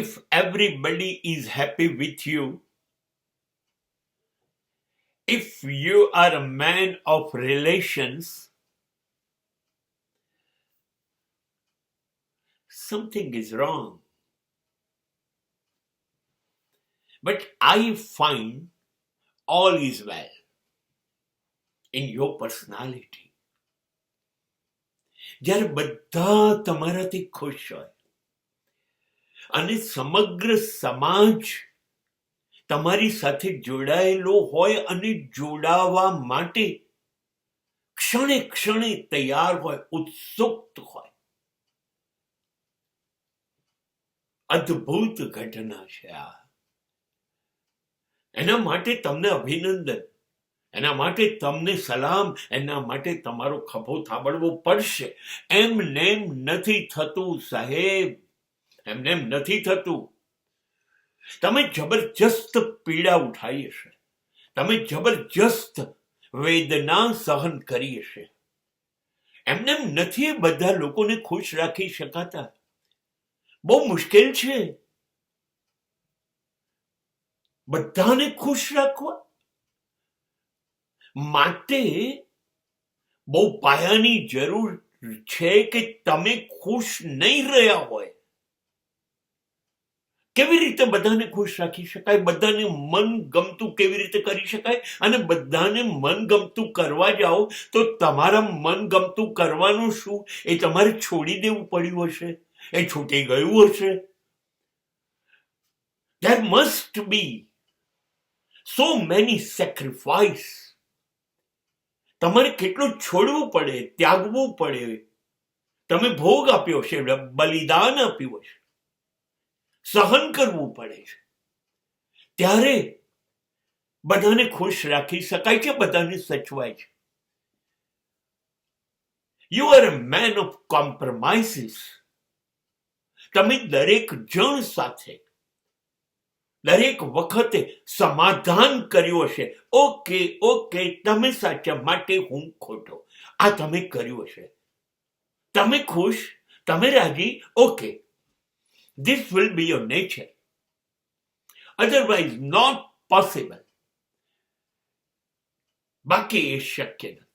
if everybody is happy with you, if you are a man of relations, something is wrong. But I find all is well in your personality. જ્યારે બધા તમારાથી ખુશ હોય અને સમગ્ર સમાજ તમારી સાથે જોડાયેલો હોય અને જોડાવા માટે ક્ષણે ક્ષણે તૈયાર હોય, ઉત્સુક હોય, અદ્ભુત ઘટના છે આ. એના માટે તમને અભિનંદન, એના માટે તમને સલામ, એના માટે તમારો ખભો થાબડવો પડશે. એમનેમ નથી થતું સાહેબ, એમનેમ નથી થતું. તમે જબરજસ્ત પીડા ઉઠાવી હશે, તમે જબરજસ્ત વેદના સહન કરી હશે. એમનેમ નથી બધા લોકોને ખુશ રાખી શકાતા, બહુ મુશ્કેલ છે બધાને ખુશ રાખવા. માટે બહુ પાયાની જરૂર છે કે તમે ખુશ નહીં રહ્યા હોય. કેવી રીતે બધાને ખુશ રાખી શકાય, બધાને મન ગમતું કેવી રીતે કરી શકાય? અને બધાને મન ગમતું કરવા જાઓ તો તમારા મન ગમતું કરવાનું શું એ તમારે છોડી દેવું પડ્યું હશે, એ છૂટી ગયું હશે. There must be so many sacrifice. તમારે કેટલું છોડવું પડે, ત્યાગવું પડે. તમે ભોગ આપ્યો છે, બલિદાન આપ્યું હશે, સહન કરવું પડે છે. ત્યારે બધાને ખુશ રાખી શકાય છે, બધાને સચવાય છે. You are a man of compromises. તમે દરેક જણ સાથે દરેક વખતે સમાધાન કર્યું હશે. ઓકે ઓકે, તમે સાચા માટે હું ખોટો, આ તમે કર્યું હશે. તમે ખુશ, તમે રાજી, okay, this will be your nature. Otherwise not possible. બાકી એ શક્ય નથી.